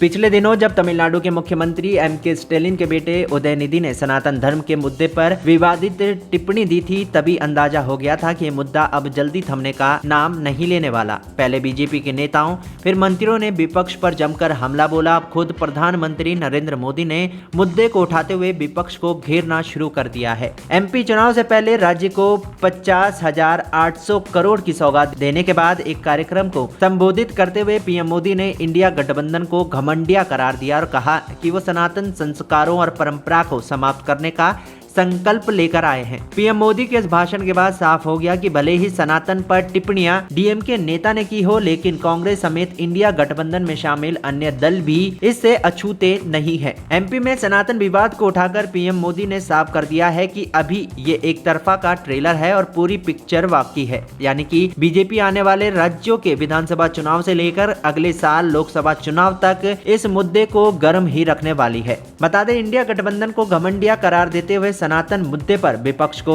पिछले दिनों जब तमिलनाडु के मुख्यमंत्री एम.के. स्टैलिन के बेटे उदयनिधि ने सनातन धर्म के मुद्दे पर विवादित टिप्पणी दी थी, तभी अंदाजा हो गया था कि ये मुद्दा अब जल्दी थमने का नाम नहीं लेने वाला। पहले बीजेपी के नेताओं, फिर मंत्रियों ने विपक्ष पर जमकर हमला बोला। अब खुद प्रधानमंत्री नरेंद्र मोदी ने मुद्दे को उठाते हुए विपक्ष को घेरना शुरू कर दिया है। एमपी चुनाव से पहले राज्य को 50,800 करोड़ की सौगात देने के बाद एक कार्यक्रम को संबोधित करते हुए पीएम मोदी ने इंडिया गठबंधन को घमंडिया करार दिया और कहा कि वो सनातन संस्कारों और परंपरा को समाप्त करने का संकल्प लेकर आए हैं। पीएम मोदी के इस भाषण के बाद साफ हो गया कि भले ही सनातन पर टिप्पणियां डीएमके नेता ने की हो, लेकिन कांग्रेस समेत इंडिया गठबंधन में शामिल अन्य दल भी इससे अछूते नहीं है। एमपी में सनातन विवाद को उठाकर पीएम मोदी ने साफ कर दिया है कि अभी ये एक तरफा का ट्रेलर है और पूरी पिक्चर बाकी है, यानी कि बीजेपी आने वाले राज्यों के विधानसभा चुनाव से लेकर अगले साल लोकसभा चुनाव तक इस मुद्दे को गर्म ही रखने वाली है। बता दें, इंडिया गठबंधन को घमंडिया करार देते हुए सनातन मुद्दे पर विपक्ष को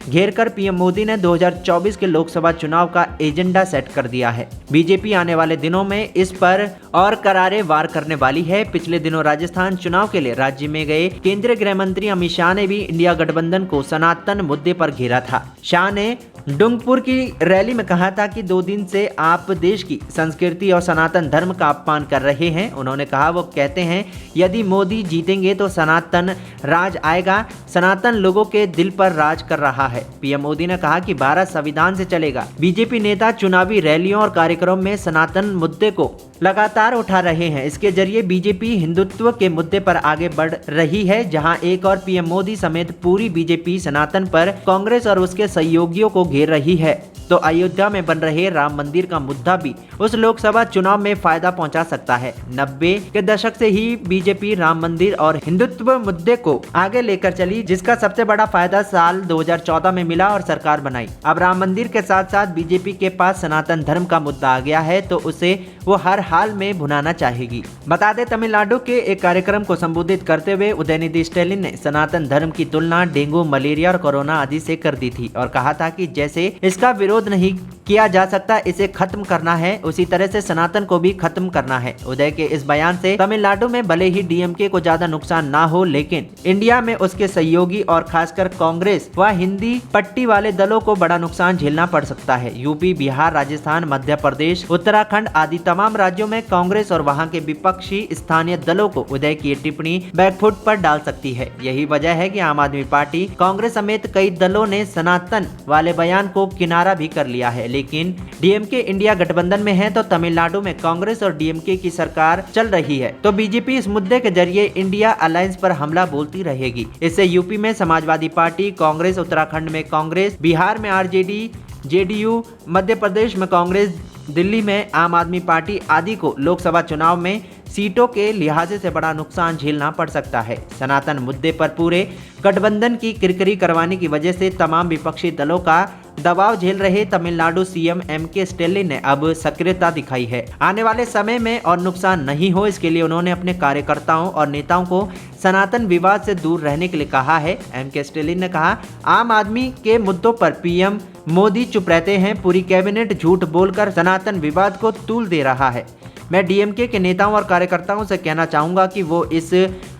घेरकर पीएम मोदी ने 2024 के लोकसभा चुनाव का एजेंडा सेट कर दिया है। बीजेपी आने वाले दिनों में इस पर और करारे वार करने वाली है। पिछले दिनों राजस्थान चुनाव के लिए राज्य में गए केंद्रीय गृह मंत्री अमित शाह ने भी इंडिया गठबंधन को सनातन मुद्दे पर घेरा था। शाह ने डूंगरपुर की रैली में कहा था कि 2 दिन से आप देश की संस्कृति और सनातन धर्म का अपमान कर रहे हैं। उन्होंने कहा, वो कहते हैं यदि मोदी जीतेंगे तो सनातन राज आएगा। सनातन लोगों के दिल पर राज कर रहा है। पीएम मोदी ने कहा कि भारत संविधान से चलेगा। बीजेपी नेता चुनावी रैलियों और कार्यक्रमों में सनातन मुद्दे को लगातार उठा रहे हैं। इसके जरिए बीजेपी हिंदुत्व के मुद्दे पर आगे बढ़ रही है, जहां एक और पीएम मोदी समेत पूरी बीजेपी सनातन पर कांग्रेस और उसके सहयोगियों को घेर रही है। तो अयोध्या में बन रहे राम मंदिर का मुद्दा भी उस लोकसभा चुनाव में फायदा पहुंचा सकता है। 90 के दशक से ही बीजेपी राम मंदिर और हिंदुत्व मुद्दे को आगे लेकर चली, जिसका सबसे बड़ा फायदा साल 2014 में मिला और सरकार बनाई। अब राम मंदिर के साथ साथ बीजेपी के पास सनातन धर्म का मुद्दा आ गया है, तो उसे वो हर हाल में भुनाना चाहेगी। बता दें, तमिलनाडु के एक कार्यक्रम को संबोधित करते हुए उदयनिधि स्टैलिन ने सनातन धर्म की तुलना डेंगू, मलेरिया और कोरोना आदि से कर दी थी और कहा था कि जैसे इसका विरोध नहीं किया जा सकता, इसे खत्म करना है, उसी तरह से सनातन को भी खत्म करना है। उदय के इस बयान से तमिलनाडु में भले ही डीएमके को ज्यादा नुकसान ना हो, लेकिन इंडिया में उसके सहयोगी और खासकर कांग्रेस व हिंदी पट्टी वाले दलों को बड़ा नुकसान झेलना पड़ सकता है। यूपी, बिहार, राजस्थान, मध्य प्रदेश, उत्तराखंड आदि तमाम राज्यों में कांग्रेस और वहां के विपक्षी स्थानीय दलों को उदय की टिप्पणी बैकफुट पर डाल सकती है। यही वजह है कि आम आदमी पार्टी, कांग्रेस समेत कई दलों ने सनातन वाले बयान को किनारा भी कर लिया है। लेकिन डीएमके इंडिया गठबंधन में है, तो तमिलनाडु में कांग्रेस और डीएमके की सरकार चल रही है, तो बीजेपी इस मुद्दे के जरिए इंडिया अलायंस पर हमला बोलती रहेगी। इससे यूपी में समाजवादी पार्टी, कांग्रेस, उत्तराखंड में कांग्रेस, बिहार में आरजेडी, जेडीयू, मध्य प्रदेश में कांग्रेस, दिल्ली में आम आदमी पार्टी आदि को लोकसभा चुनाव में सीटों के लिहाज से बड़ा नुकसान झेलना पड़ सकता है। सनातन मुद्दे पर पूरे गठबंधन की किरकिरी करवाने की वजह से तमाम विपक्षी दलों का दबाव झेल रहे तमिलनाडु सीएम एम.के. स्टैलिन ने अब सक्रियता दिखाई है। आने वाले समय में और नुकसान नहीं हो, इसके लिए उन्होंने अपने कार्यकर्ताओं और नेताओं को सनातन विवाद से दूर रहने के लिए कहा है। एम.के. स्टैलिन ने कहा, आम आदमी के मुद्दों पर पीएम मोदी चुप रहते हैं। पूरी कैबिनेट झूठ बोलकर सनातन विवाद को तूल दे रहा है। मैं डीएमके के नेताओं और कार्यकर्ताओं से कहना चाहूंगा कि वो इस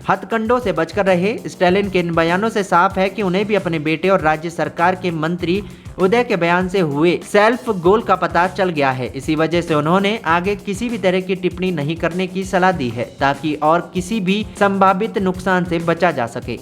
हथकंडों से बचकर रहे। स्टैलिन के इन बयानों से साफ है कि उन्हें भी अपने बेटे और राज्य सरकार के मंत्री उदय के बयान से हुए सेल्फ गोल का पता चल गया है। इसी वजह से उन्होंने आगे किसी भी तरह की टिप्पणी नहीं करने की सलाह दी है, ताकि और किसी भी संभावित नुकसान से बचा जा सके।